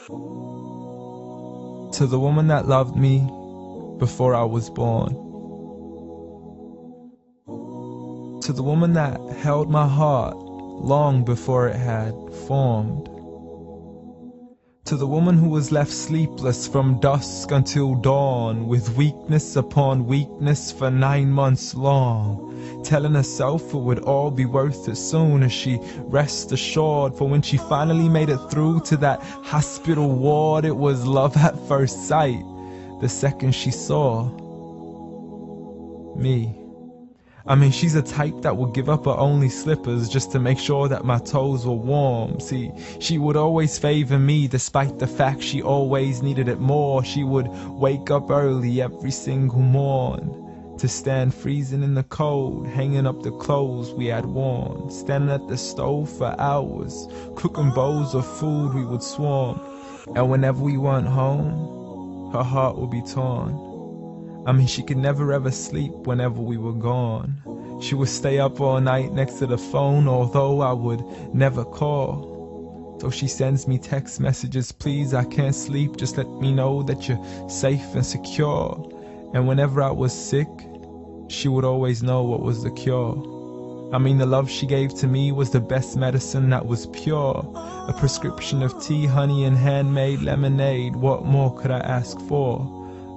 To the woman that loved me before I was born. To the woman that held my heart long before it had formed. To the woman who was left sleepless from dusk until dawn, with weakness upon weakness for 9 months long, telling herself it would all be worth it soon as she rest assured. For when she finally made it through to that hospital ward, it was love at first sight the second she saw me. I mean, she's a type that would give up her only slippers just to make sure that my toes were warm. See, she would always favor me despite the fact she always needed it more. She would wake up early every single morn to stand freezing in the cold, hanging up the clothes we had worn, standing at the stove for hours, cooking bowls of food we would swarm. And whenever we weren't home, her heart would be torn. I mean, she could never ever sleep whenever we were gone. She would stay up all night next to the phone, although I would never call. So she sends me text messages, please, I can't sleep, just let me know that you're safe and secure. And whenever I was sick, she would always know what was the cure. I mean, the love she gave to me was the best medicine that was pure. A prescription of tea, honey, and handmade lemonade. What more could I ask for?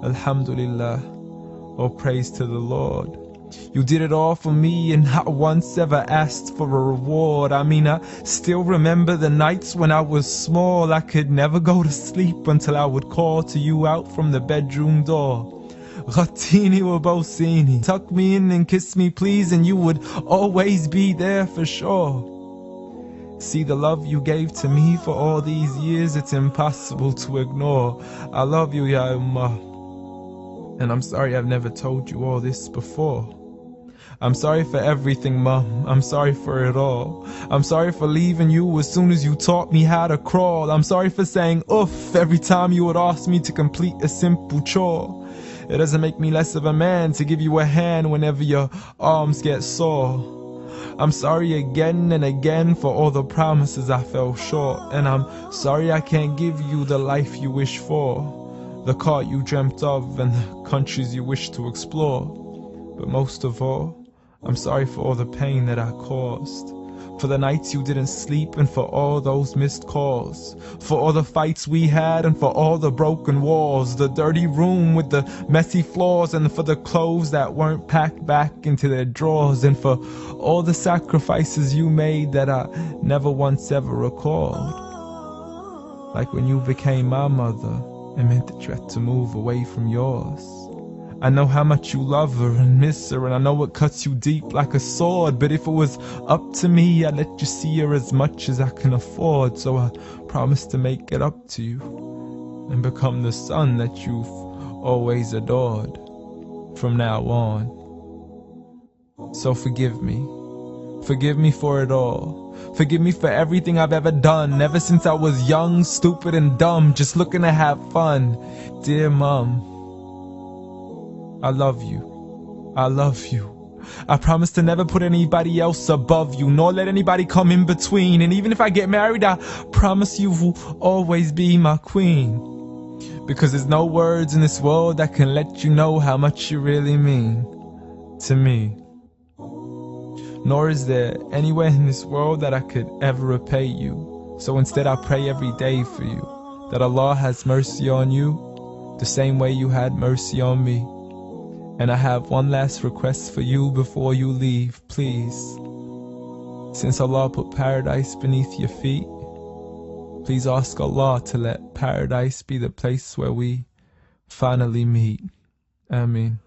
Alhamdulillah. Oh, praise to the Lord. You did it all for me and not once ever asked for a reward. I mean, I still remember the nights when I was small. I could never go to sleep until I would call to you out from the bedroom door. Ghattini wa bawsini, tuck me in and kiss me please, and you would always be there for sure. See, the love you gave to me for all these years, it's impossible to ignore. I love you, Ya Ummah. And I'm sorry I've never told you all this before. I'm sorry for everything, Mum. I'm sorry for it all. I'm sorry for leaving you as soon as you taught me how to crawl. I'm sorry for saying oof every time you would ask me to complete a simple chore. It doesn't make me less of a man to give you a hand whenever your arms get sore. I'm sorry again and again for all the promises I fell short. And I'm sorry I can't give you the life you wish for, the car you dreamt of and the countries you wish to explore. But most of all, I'm sorry for all the pain that I caused, for the nights you didn't sleep and for all those missed calls, for all the fights we had and for all the broken walls, the dirty room with the messy floors, and for the clothes that weren't packed back into their drawers, and for all the sacrifices you made that I never once ever recalled. Like when you became my mother, it meant that you had to move away from yours. I know how much you love her and miss her, and I know it cuts you deep like a sword, but if it was up to me, I'd let you see her as much as I can afford. So I promise to make it up to you and become the son that you've always adored from now on. So forgive me. Forgive me for it all. Forgive me for everything I've ever done, ever since I was young, stupid and dumb, just looking to have fun. Dear Mom, I love you. I love you. I promise to never put anybody else above you, nor let anybody come in between. And even if I get married, I promise you will always be my queen. Because there's no words in this world that can let you know how much you really mean to me. Nor is there anywhere in this world that I could ever repay you. So instead I pray every day for you, that Allah has mercy on you, the same way you had mercy on me. And I have one last request for you before you leave, please. Since Allah put paradise beneath your feet, please ask Allah to let paradise be the place where we finally meet. Ameen.